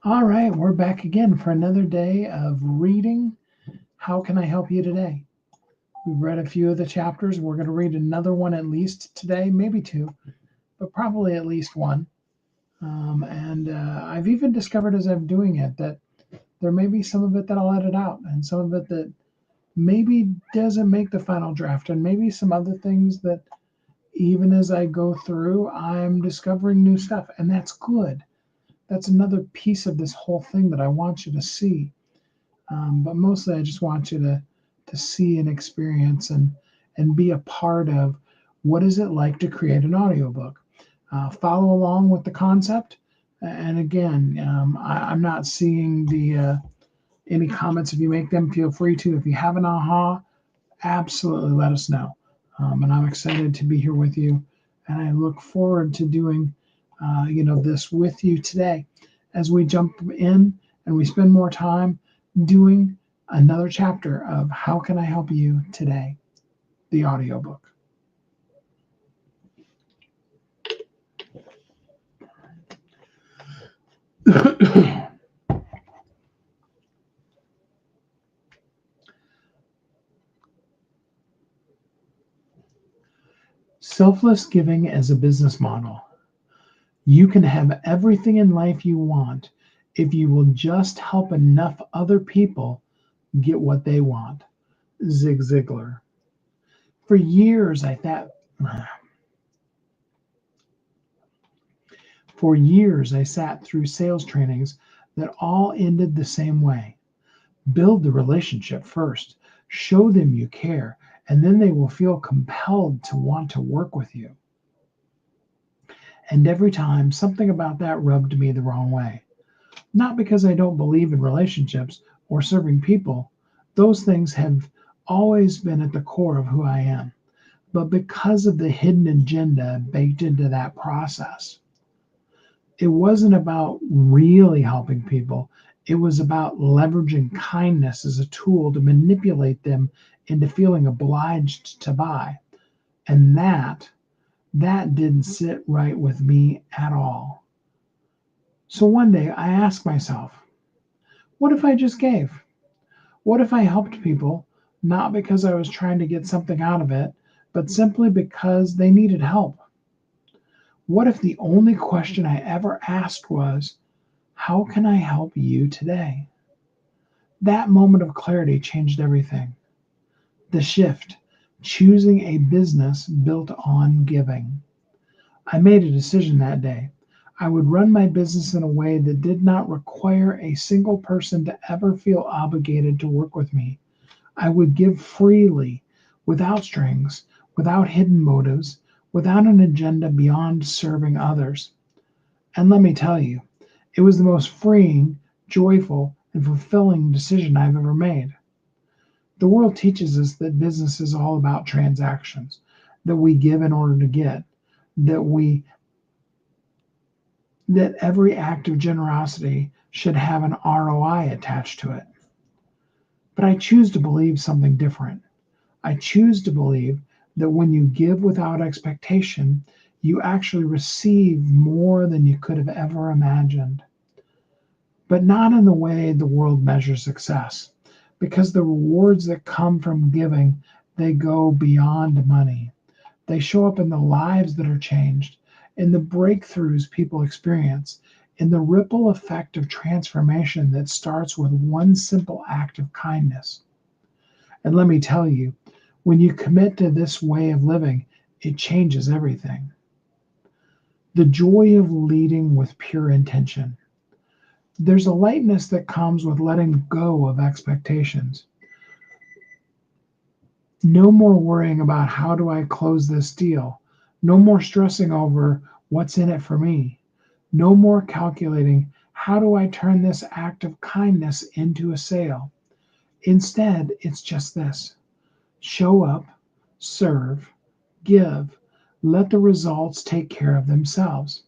All right, we're back again for another day of reading. How can I help you today? We've read a few of the chapters. We're going to read another one at least today, maybe two, but probably at least one. And I've even discovered as I'm doing it that there may be some of it that I'll edit out and some of it that maybe doesn't make the final draft, and maybe some other things that even as I go through, I'm discovering new stuff, and that's good. That's another piece of this whole thing that I want you to see. But mostly, I just want you to see and experience and be a part of what is it like to create an audiobook. Follow along with the concept. And again, I'm not seeing the any comments. If you make them, feel free to. If you have an aha, absolutely let us know. And I'm excited to be here with you, and I look forward to doing this with you today as we jump in and we spend more time doing another chapter of How Can I Help You Today, the audiobook. Selfless giving as a business model. You can have everything in life you want if you will just help enough other people get what they want. Zig Ziglar. For years, I thought. For years, I sat through sales trainings that all ended the same way. Build the relationship first, show them you care, and then they will feel compelled to want to work with you. And every time, something about that rubbed me the wrong way. Not because I don't believe in relationships or serving people, those things have always been at the core of who I am, but because of the hidden agenda baked into that process. It wasn't about really helping people. It was about leveraging kindness as a tool to manipulate them into feeling obliged to buy. And that didn't sit right with me at all. So one day I asked myself, what if I just gave? What if I helped people not because I was trying to get something out of it, but simply because they needed help? What if the only question I ever asked was, how can I help you today? That moment of clarity changed everything. The shift, choosing a business built on giving. I made a decision that day. I would run my business in a way that did not require a single person to ever feel obligated to work with me. I would give freely, without strings, without hidden motives, without an agenda beyond serving others. And let me tell you, it was the most freeing, joyful, and fulfilling decision I've ever made. The world teaches us that business is all about transactions, that we give in order to get, that we that every act of generosity should have an ROI attached to it. But I choose to believe something different. I choose to believe that when you give without expectation, you actually receive more than you could have ever imagined. But not in the way the world measures success, because the rewards that come from giving, they go beyond money. They show up in the lives that are changed, in the breakthroughs people experience, in the ripple effect of transformation that starts with one simple act of kindness. And let me tell you, when you commit to this way of living, it changes everything. The joy of leading with pure intention. There's a lightness that comes with letting go of expectations. No more worrying about how do I close this deal. No more stressing over what's in it for me. No more calculating how do I turn this act of kindness into a sale. Instead, it's just this: show up, serve, give, let the results take care of themselves.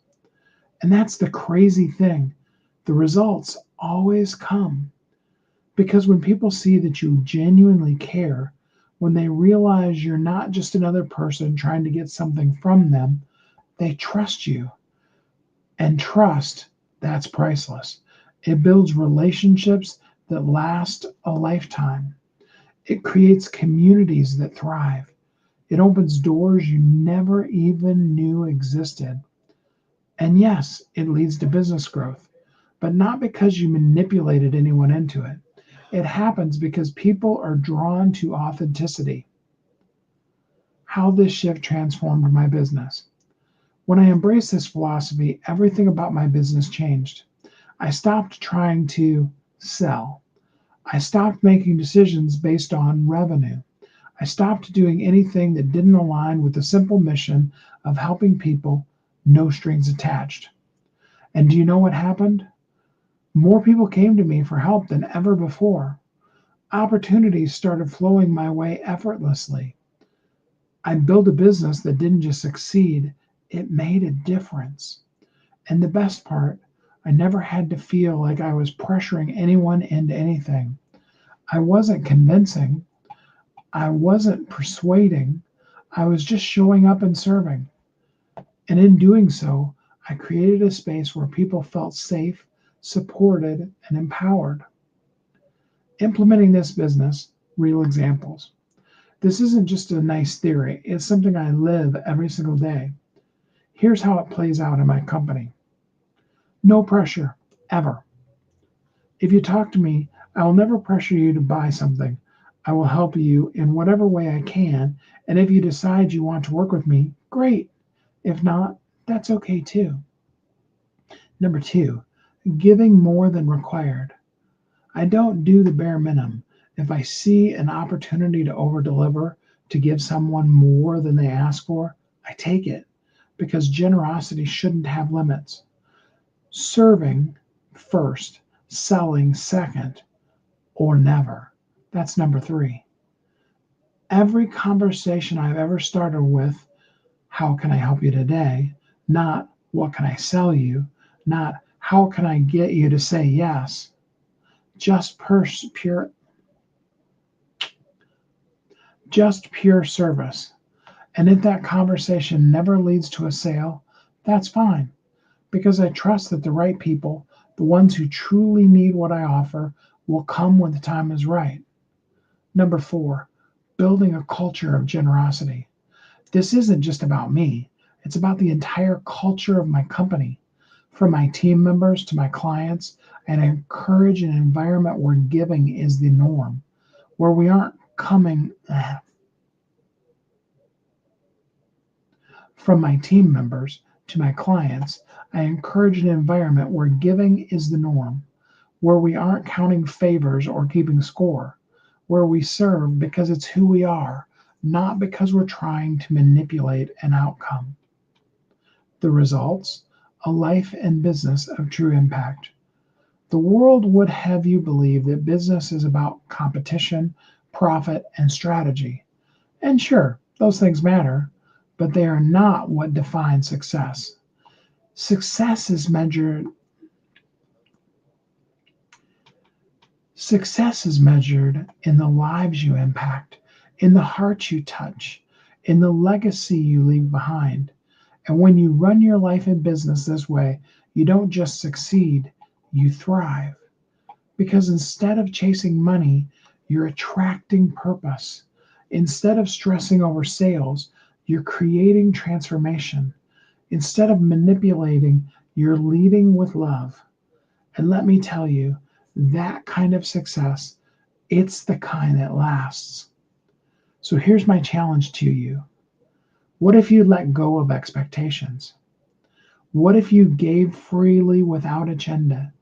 And that's the crazy thing. The results always come. Because when people see that you genuinely care, when they realize you're not just another person trying to get something from them, they trust you. And trust, that's priceless. It builds relationships that last a lifetime. It creates communities that thrive. It opens doors you never even knew existed. And yes, it leads to business growth, but not because you manipulated anyone into it. It happens because people are drawn to authenticity. How this shift transformed my business. When I embraced this philosophy, everything about my business changed. I stopped trying to sell. I stopped making decisions based on revenue. I stopped doing anything that didn't align with the simple mission of helping people, no strings attached. And do you know what happened? More people came to me for help than ever before. Opportunities started flowing my way effortlessly. I built a business that didn't just succeed, it made a difference. And the best part, I never had to feel like I was pressuring anyone into anything. I wasn't convincing, I wasn't persuading, I was just showing up and serving. And in doing so, I created a space where people felt safe, supported, and empowered. Implementing this business, real examples. This isn't just a nice theory, it's something I live every single day. Here's how it plays out in my company. No pressure, ever. If you talk to me, I will never pressure you to buy something. I will help you in whatever way I can, and if you decide you want to work with me, great. If not, that's okay too. Number two, giving more than required. I don't do the bare minimum. If I see an opportunity to overdeliver, to give someone more than they ask for, I take it because generosity shouldn't have limits. Serving first, selling second, or never. That's number three. Every conversation I've ever started with, how can I help you today? Not what can I sell you? Not how can I get you to say yes? Just pure service. And if that conversation never leads to a sale, that's fine because I trust that the right people, the ones who truly need what I offer, will come when the time is right. Number four, building a culture of generosity. This isn't just about me, it's about the entire culture of my company. From my team members to my clients, and I encourage an environment where giving is the norm, where we aren't coming from my team members to my clients. I encourage an environment where giving is the norm, where we aren't counting favors or keeping score, where we serve because it's who we are, not because we're trying to manipulate an outcome. The results? A life and business of true impact. The world would have you believe that business is about competition, profit, and strategy. And sure, those things matter, but they are not what defines success. Success is measured Success is measured in the lives you impact, in the hearts you touch, in the legacy you leave behind. And when you run your life and business this way, you don't just succeed, you thrive. Because instead of chasing money, you're attracting purpose. Instead of stressing over sales, you're creating transformation. Instead of manipulating, you're leading with love. And let me tell you, that kind of success, it's the kind that lasts. So here's my challenge to you. What if you let go of expectations? What if you gave freely without agenda?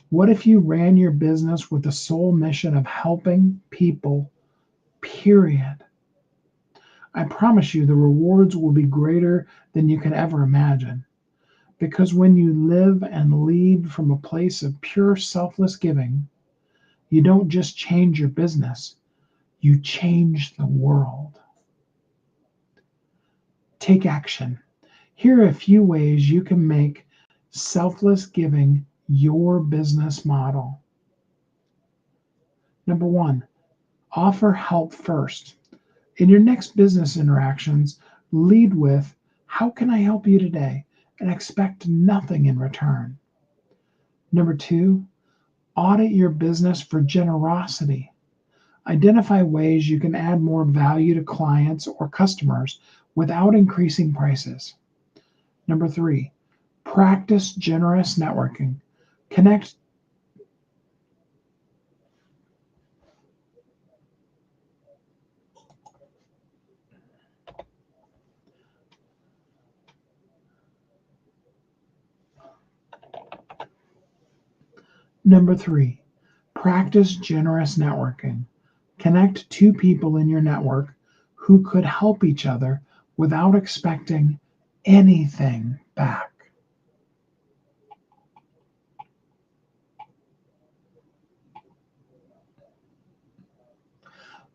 What if you ran your business with the sole mission of helping people, period? I promise you the rewards will be greater than you can ever imagine. Because when you live and lead from a place of pure selfless giving, you don't just change your business, you change the world. Take action. Here are a few ways you can make selfless giving your business model. Number one, offer help first. In your next business interactions, lead with, how can I help you today? And expect nothing in return. Number two, audit your business for generosity. Identify ways you can add more value to clients or customers without increasing prices. Number three, practice generous networking. Connect. Number three, practice generous networking. Connect two people in your network who could help each other without expecting anything back.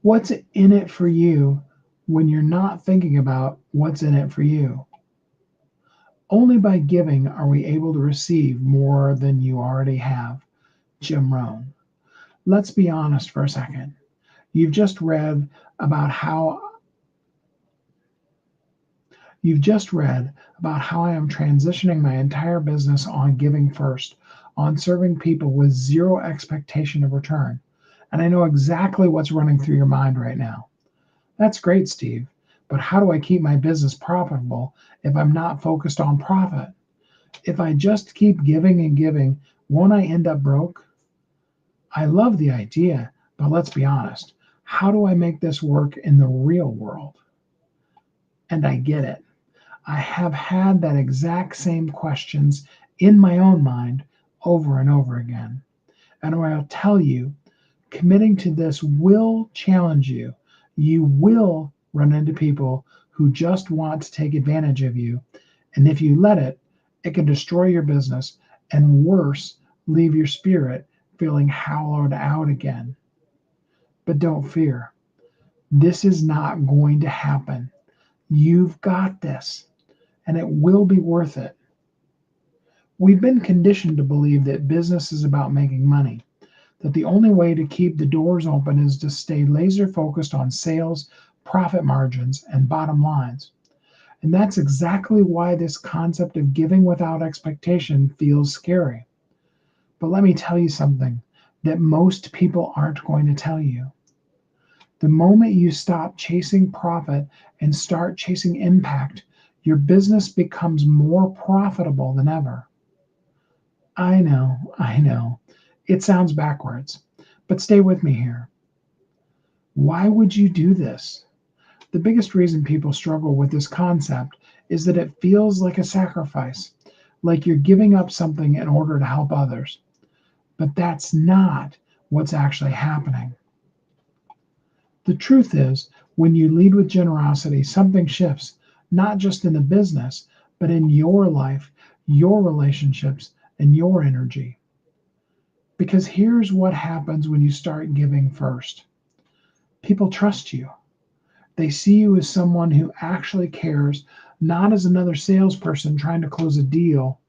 What's in it for you when you're not thinking about what's in it for you? Only by giving are we able to receive more than you already have. Jim Rohn. Let's be honest for a second. You've just read about how I am transitioning my entire business on giving first, on serving people with zero expectation of return. And I know exactly what's running through your mind right now. That's great, Steve, but how do I keep my business profitable if I'm not focused on profit? If I just keep giving and giving, won't I end up broke? I love the idea, but let's be honest. How do I make this work in the real world? And I get it. I have had that exact same questions in my own mind over and over again. And I'll tell you, committing to this will challenge you. You will run into people who just want to take advantage of you. And if you let it, it can destroy your business and worse, leave your spirit feeling hollowed out again. But don't fear. This is not going to happen. You've got this, and it will be worth it. We've been conditioned to believe that business is about making money, that the only way to keep the doors open is to stay laser focused on sales, profit margins, and bottom lines. And that's exactly why this concept of giving without expectation feels scary. But let me tell you something that most people aren't going to tell you. The moment you stop chasing profit and start chasing impact, your business becomes more profitable than ever. I know. It sounds backwards, but stay with me here. Why would you do this? The biggest reason people struggle with this concept is that it feels like a sacrifice, like you're giving up something in order to help others. But that's not what's actually happening. The truth is, when you lead with generosity, something shifts, not just in the business, but in your life, your relationships, and your energy. Because here's what happens when you start giving first. People trust you. They see you as someone who actually cares, not as another salesperson trying to close a deal.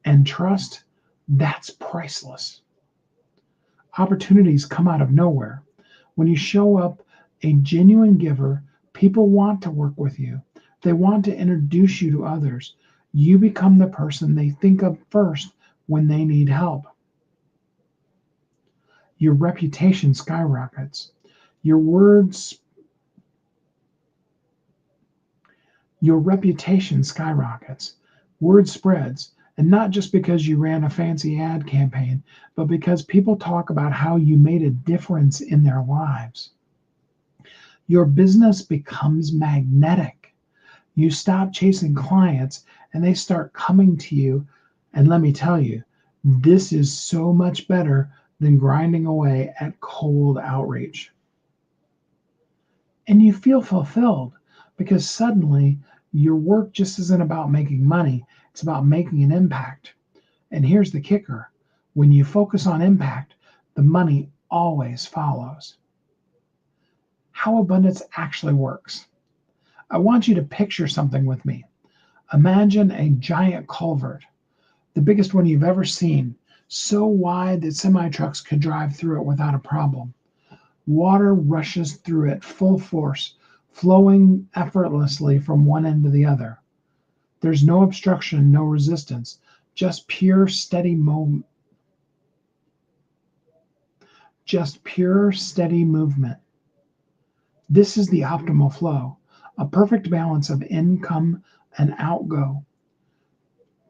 And trust, that's priceless. Opportunities come out of nowhere. When you show up a genuine giver, people want to work with you. They want to introduce you to others. You become the person they think of first when they need help. Your reputation skyrockets. Your reputation skyrockets. Word spreads, and not just because you ran a fancy ad campaign, but because people talk about how you made a difference in their lives. Your business becomes magnetic. You stop chasing clients and they start coming to you. And let me tell you, this is so much better than grinding away at cold outreach. And you feel fulfilled because suddenly your work just isn't about making money, it's about making an impact. And here's the kicker. When you focus on impact, the money always follows. How abundance actually works. I want you to picture something with me. Imagine a giant culvert, the biggest one you've ever seen, so wide that semi-trucks could drive through it without a problem. Water rushes through it full force, flowing effortlessly from one end to the other. There's no obstruction, no resistance, just pure steady just pure, steady movement. This is the optimal flow, a perfect balance of income and outgo.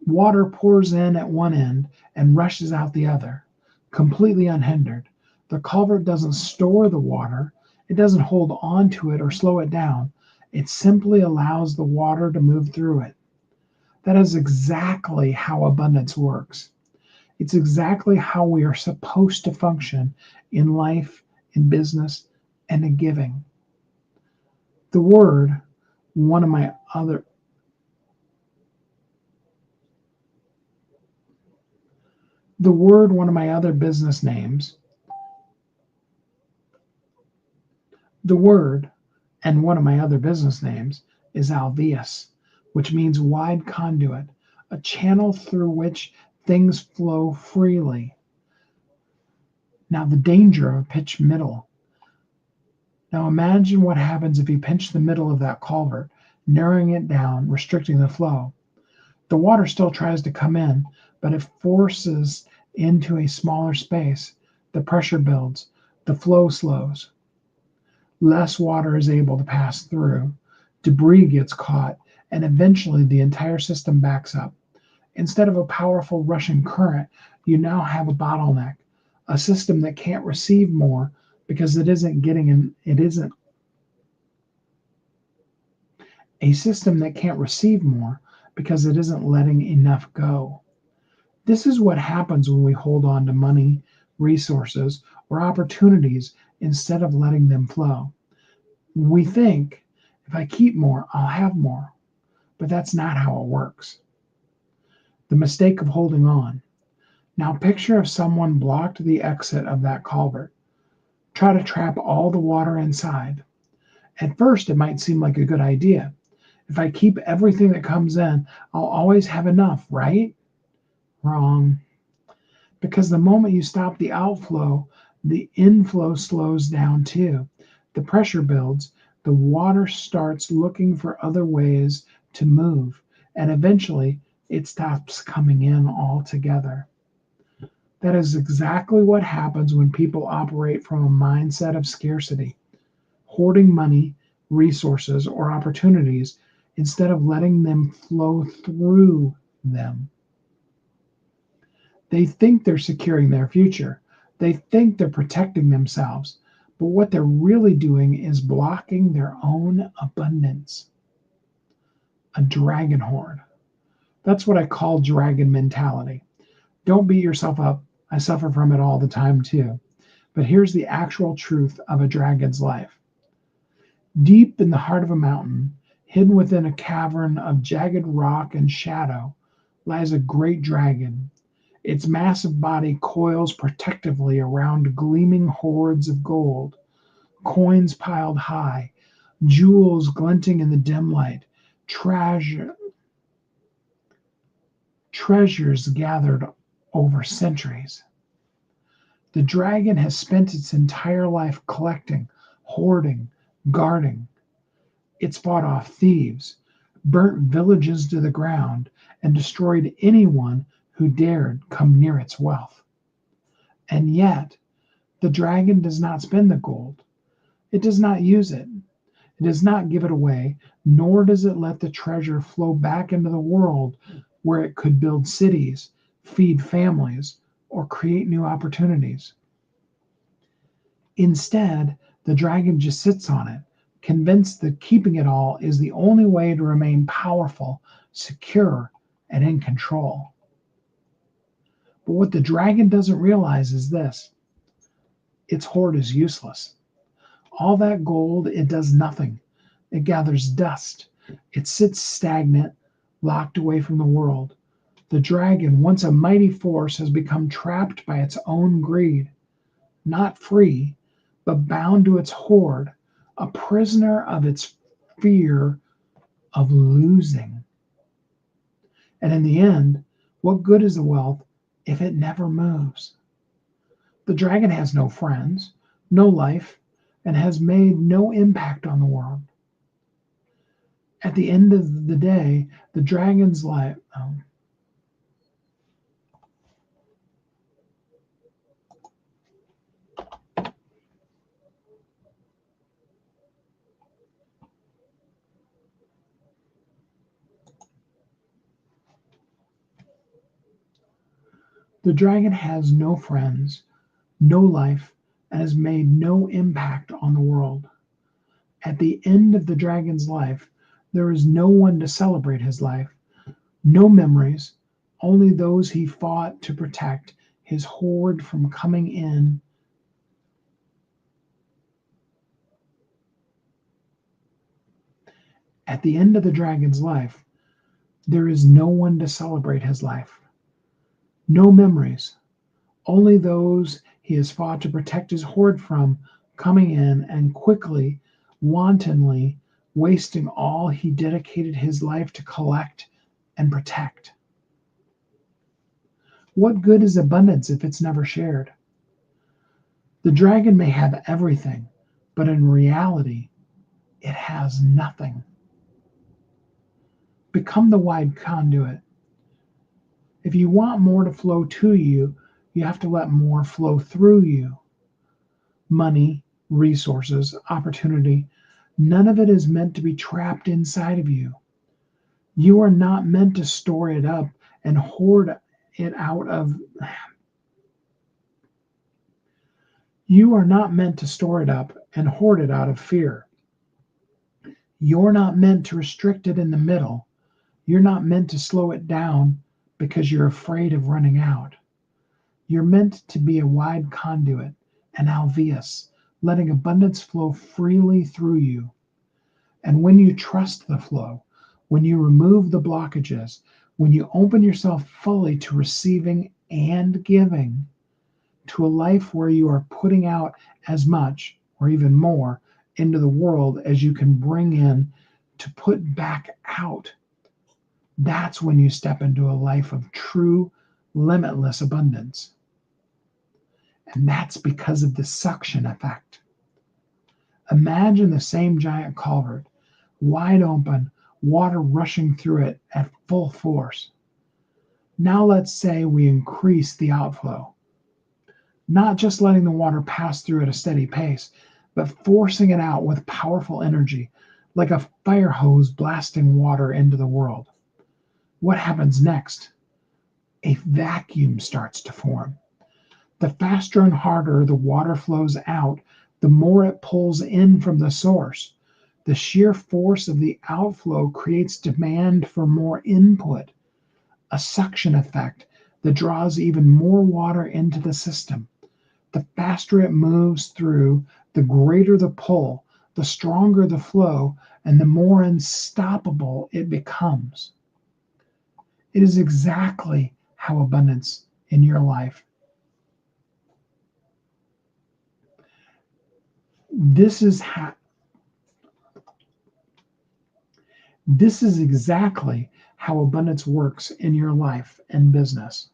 Water pours in at one end and rushes out the other, completely unhindered. The culvert doesn't store the water, it doesn't hold on to it or slow it down. It simply allows the water to move through it. That is exactly how abundance works. It's exactly how we are supposed to function in life, in business, and in giving. The word, one of my other one of my other business names, the word and one of my other business names is alveus, which means wide conduit, a channel through which things flow freely. Now, the danger of a pitched middle. Now, imagine what happens if you pinch the middle of that culvert, narrowing it down, restricting the flow. The water still tries to come in, but it forces into a smaller space. The pressure builds, the flow slows. Less water is able to pass through. Debris gets caught, and eventually the entire system backs up. Instead of a powerful rushing current, you now have a bottleneck, a system that can't receive more because it isn't getting in, it isn't a system that can't receive more because it isn't letting enough go. This is what happens when we hold on to money, resources, or opportunities instead of letting them flow. We think, if I keep more, I'll have more. But that's not how it works. The mistake of holding on. Now picture if someone blocked the exit of that culvert. Try to trap all the water inside. At first, it might seem like a good idea. If I keep everything that comes in, I'll always have enough, right? Wrong. Because the moment you stop the outflow, the inflow slows down too. The pressure builds, the water starts looking for other ways to move, and eventually it stops coming in altogether. That is exactly what happens when people operate from a mindset of scarcity, hoarding money, resources, or opportunities instead of letting them flow through them. They think they're securing their future. They think they're protecting themselves. But what they're really doing is blocking their own abundance. A dragon horde. That's what I call dragon mentality. Don't beat yourself up. I suffer from it all the time too. But here's the actual truth of a dragon's life. Deep in the heart of a mountain, hidden within a cavern of jagged rock and shadow, lies a great dragon. Its massive body coils protectively around gleaming hoards of gold, coins piled high, jewels glinting in the dim light, treasures gathered over centuries. The dragon has spent its entire life collecting, hoarding, guarding. It's fought off thieves, burnt villages to the ground, and destroyed anyone who dared come near its wealth. And yet, the dragon does not spend the gold. It does not use it. It does not give it away, nor does it let the treasure flow back into the world where it could build cities, feed families, or create new opportunities. Instead, the dragon just sits on it, convinced that keeping it all is the only way to remain powerful, secure, and in control. But what the dragon doesn't realize is this: its hoard is useless. All that gold, it does nothing. It gathers dust. It sits stagnant, locked away from the world. The dragon, once a mighty force, has become trapped by its own greed, not free, but bound to its hoard, a prisoner of its fear of losing. And in the end, what good is the wealth if it never moves? The dragon has no friends, no life, and has made no impact on the world. At the end of the day, the dragon's life. The dragon has no friends, no life, and has made no impact on the world. At the end of the dragon's life, there is no one to celebrate his life, no memories, only those he fought to protect his horde from coming in. At the end of the dragon's life, there is no one to celebrate his life, no memories, only those he has fought to protect his horde from coming in and quickly, wantonly wasting all he dedicated his life to collect and protect. What good is abundance if it's never shared? The dragon may have everything, but in reality, it has nothing. Become the wide conduit. If you want more to flow to you, you have to let more flow through you. Money, resources, opportunity, none of it is meant to be trapped inside of you. You are not meant to store it up and hoard it out of. You are not meant to store it up and hoard it out of fear. You're not meant to restrict it in the middle. You're not meant to slow it down because you're afraid of running out. You're meant to be a wide conduit, an alveus, letting abundance flow freely through you. And when you trust the flow, when you remove the blockages, when you open yourself fully to receiving and giving, to a life where you are putting out as much or even more into the world as you can bring in to put back out, that's when you step into a life of true, limitless abundance. And that's because of the suction effect. Imagine the same giant culvert, wide open, water rushing through it at full force. Now let's say we increase the outflow, not just letting the water pass through at a steady pace, but forcing it out with powerful energy, like a fire hose blasting water into the world. What happens next? A vacuum starts to form. The faster and harder the water flows out, the more it pulls in from the source. The sheer force of the outflow creates demand for more input, a suction effect that draws even more water into the system. The faster it moves through, the greater the pull, the stronger the flow, and the more unstoppable it becomes. It is exactly how abundance in your life. This is exactly how abundance works in your life and business.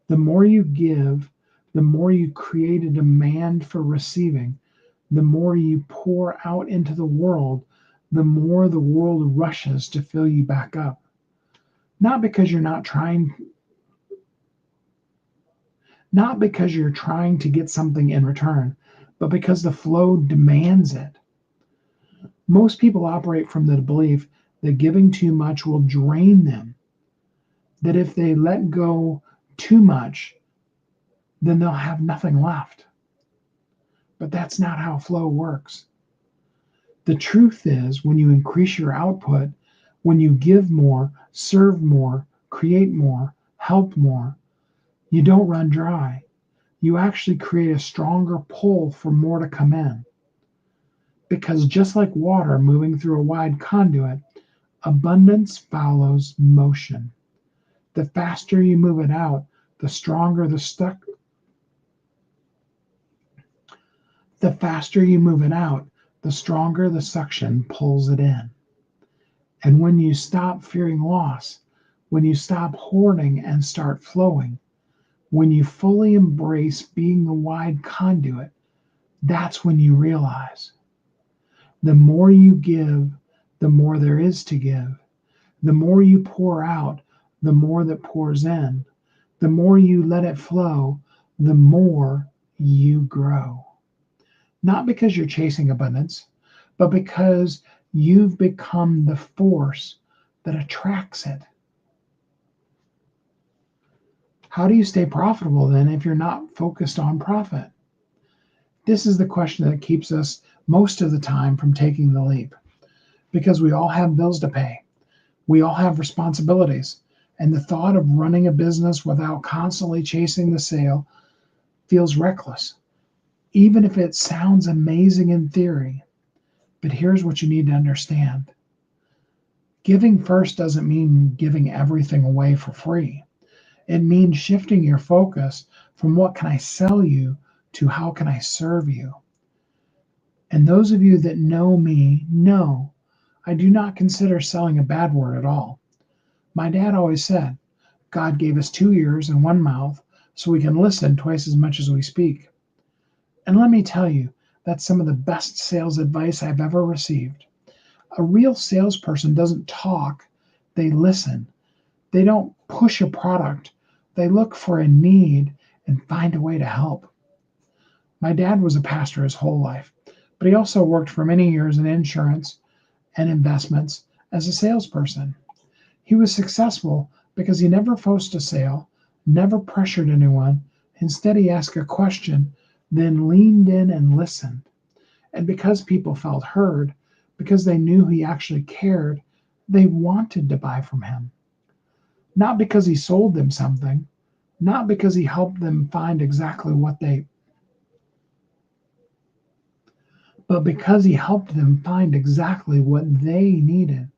The more you give, the more you create a demand for receiving, the more you pour out into the world, the more the world rushes to fill you back up. Not because you're trying to get something in return, but because the flow demands it. Most people operate from the belief that giving too much will drain them, that if they let go too much, then they'll have nothing left. But that's not how flow works. The truth is, when you increase your output, when you give more, serve more, create more, help more, you don't run dry. You actually create a stronger pull for more to come in. Because just like water moving through a wide conduit, abundance follows motion. The faster you move it out, the stronger the suction pulls it in. And when you stop fearing loss, when you stop hoarding and start flowing, when you fully embrace being the wide conduit, that's when you realize the more you give, the more there is to give. The more you pour out, the more that pours in. The more you let it flow, the more you grow. Not because you're chasing abundance, but because you've become the force that attracts it. How do you stay profitable then if you're not focused on profit? This is the question that keeps us most of the time from taking the leap because we all have bills to pay. We all have responsibilities. And the thought of running a business without constantly chasing the sale feels reckless, even if it sounds amazing in theory. But here's what you need to understand: giving first doesn't mean giving everything away for free. It means shifting your focus from what can I sell you to how can I serve you. And those of you that know me know I do not consider selling a bad word at all. My dad always said, God gave us 2 ears and one mouth so we can listen twice as much as we speak. And let me tell you, that's some of the best sales advice I've ever received. A real salesperson doesn't talk, they listen. They don't push a product, they look for a need and find a way to help. My dad was a pastor his whole life, but he also worked for many years in insurance and investments as a salesperson. He was successful because he never forced a sale, never pressured anyone. Instead, he asked a question, then leaned in and listened. And because people felt heard, because they knew he actually cared, they wanted to buy from him. Not because he sold them something, not because he helped them find exactly what they, but because he helped them find exactly what they needed.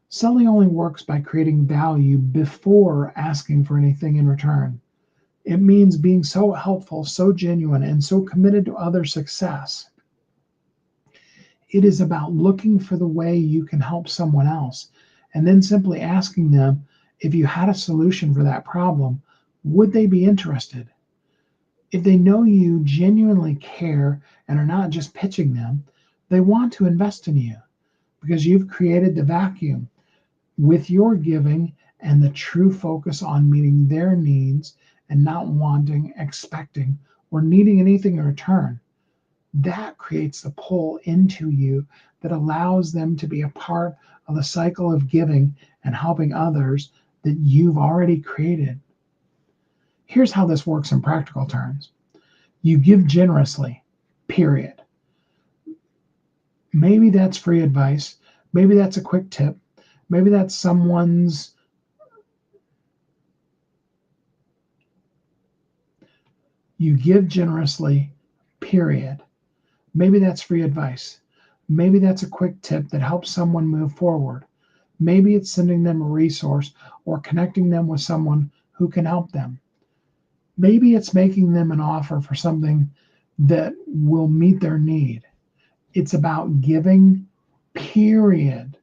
Selling only works by creating value before asking for anything in return. It means being so helpful, so genuine, and so committed to other success. It is about looking for the way you can help someone else and then simply asking them if you had a solution for that problem, would they be interested? If they know you genuinely care and are not just pitching them, they want to invest in you because you've created the vacuum with your giving and the true focus on meeting their needs and not wanting, expecting, or needing anything in return. That creates the pull into you that allows them to be a part of the cycle of giving and helping others that you've already created. Here's how this works in practical terms. You give generously, period. Maybe that's free advice. Maybe that's a quick tip. Maybe that's someone's you give generously, period. Maybe that's free advice. Maybe that's a quick tip that helps someone move forward. Maybe it's sending them a resource or connecting them with someone who can help them. Maybe it's making them an offer for something that will meet their need. It's about giving, period.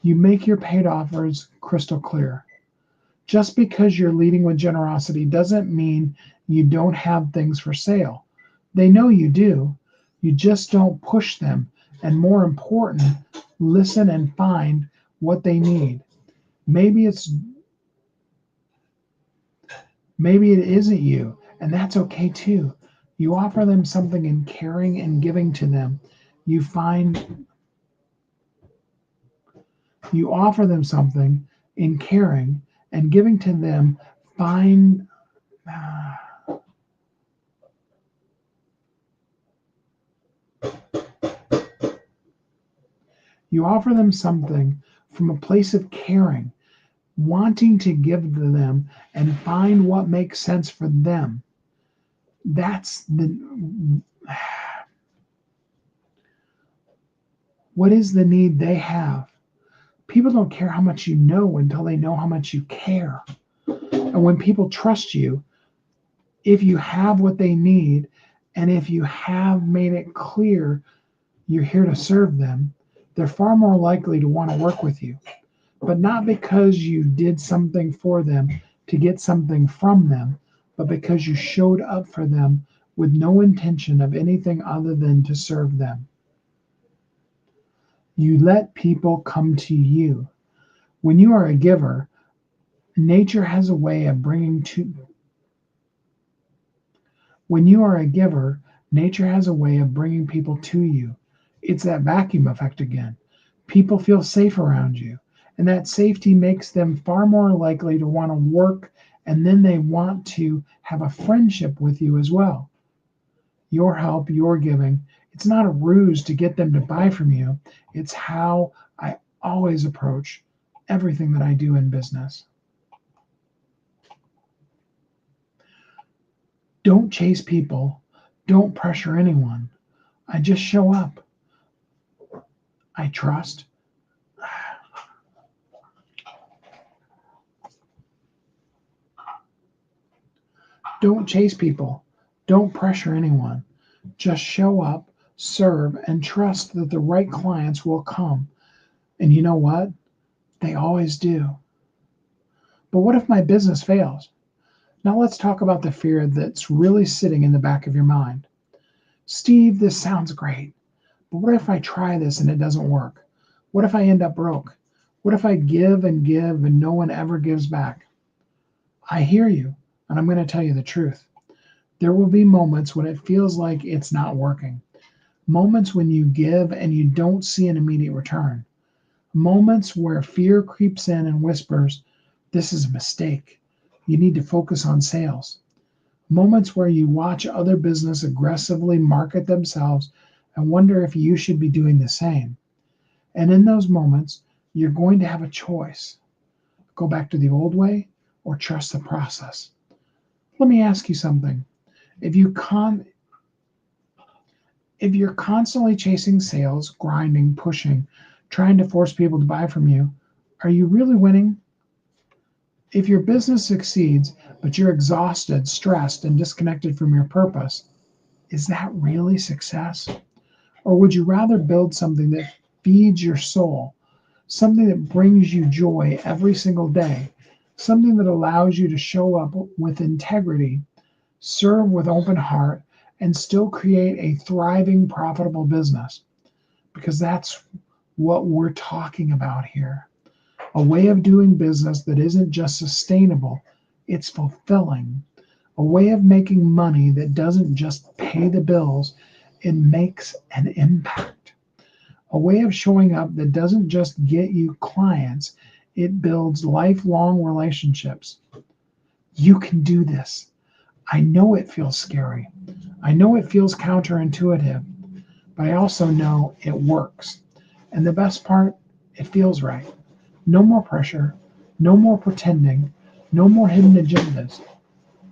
You make your paid offers crystal clear. Just because you're leading with generosity doesn't mean you don't have things for sale. They know you do. You just don't push them. And more important, listen and find what they need. Maybe it isn't you, and that's okay too. You offer them something in caring and giving to them. You offer them something in caring and giving to them. Find You offer them something from a place of caring, wanting to give to them and find what makes sense for them. What is the need they have? People don't care how much you know until they know how much you care. And when people trust you, if you have what they need, and if you have made it clear you're here to serve them, they're far more likely to want to work with you. But not because you did something for them to get something from them, but because you showed up for them with no intention of anything other than to serve them. You let people come to you. When you are a giver, nature has a way of bringing to When you are a giver, nature has a way of bringing people to you. It's that vacuum effect again. People feel safe around you, And that safety makes them far more likely to want to work, and then they want to have a friendship with you as well. Your help, your giving, it's not a ruse to get them to buy from you. It's how I always approach everything that I do in business. Don't chase people. Don't pressure anyone. I just show up. I trust. Don't chase people. Don't pressure anyone. Just show up, serve, and trust that the right clients will come. And you know what? They always do. But what if my business fails? Now let's talk about the fear that's really sitting in the back of your mind. Steve, this sounds great, but what if I try this and it doesn't work? What if I end up broke? What if I give and no one ever gives back? I hear you, and I'm going to tell you the truth. There will be moments when it feels like it's not working. Moments when you give and you don't see an immediate return. Moments where fear creeps in and whispers, this is a mistake. You need to focus on sales. Moments where you watch other business aggressively market themselves and wonder if you should be doing the same. And in those moments, you're going to have a choice. Go back to the old way or trust the process. Let me ask you something. If you're constantly chasing sales, grinding, pushing, trying to force people to buy from you, are you really winning? If your business succeeds, but you're exhausted, stressed, and disconnected from your purpose, is that really success? Or would you rather build something that feeds your soul, something that brings you joy every single day, something that allows you to show up with integrity, serve with open heart, and still create a thriving, profitable business? Because that's what we're talking about here. A way of doing business that isn't just sustainable, it's fulfilling. A way of making money that doesn't just pay the bills, it makes an impact. A way of showing up that doesn't just get you clients, it builds lifelong relationships. You can do this. I know it feels scary. I know it feels counterintuitive, but I also know it works. And the best part, it feels right. No more pressure, no more pretending, no more hidden agendas.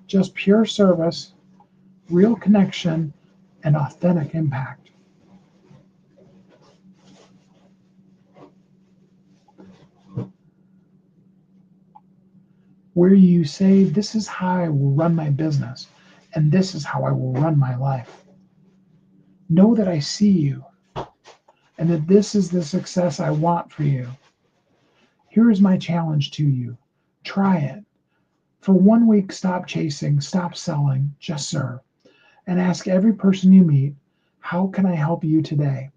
Just pure service, real connection, and authentic impact. Where you say, this is how I will run my business, and this is how I will run my life. Know that I see you, and that this is the success I want for you. Here is my challenge to you. Try it. For 1 week, stop chasing, stop selling, just serve. And ask every person you meet, how can I help you today?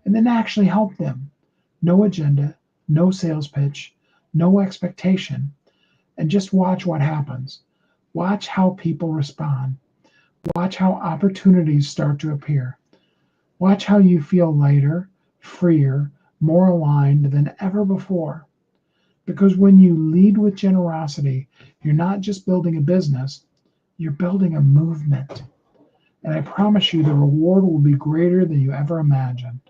And then actually help them. No agenda, no sales pitch, no expectation. And just watch what happens. Watch how people respond. Watch how opportunities start to appear. Watch how you feel lighter, freer, more aligned than ever before. Because when you lead with generosity, you're not just building a business, you're building a movement. And I promise you the reward will be greater than you ever imagined.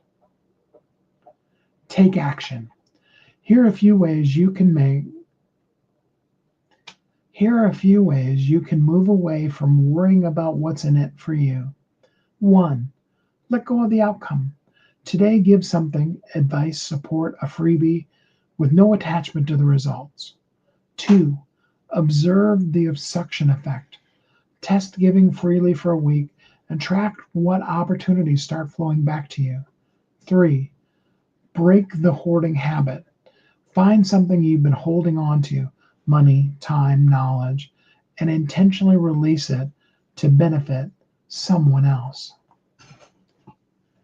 Take action. Here are a few ways you can move away from worrying about what's in it for you. 1. Let go of the outcome. Today, give something, advice, support, a freebie, with no attachment to the results. 2. Observe the suction effect. Test giving freely for a week and track what opportunities start flowing back to you. 3. Break the hoarding habit. Find something you've been holding on to, money, time, knowledge, and intentionally release it to benefit someone else.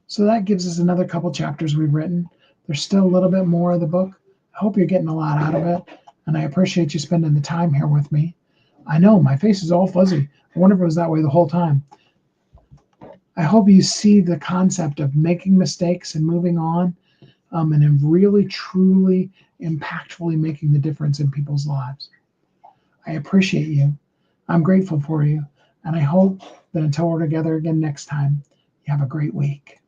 So that gives us another couple chapters we've written. There's still a little bit more of the book. I hope you're getting a lot out of it, and I appreciate you spending the time here with me. I know my face is all fuzzy. I wonder if it was that way the whole time. I hope you see the concept of making mistakes and moving on, and in really, truly, impactfully making the difference in people's lives. I appreciate you. I'm grateful for you. And I hope that until we're together again next time, you have a great week.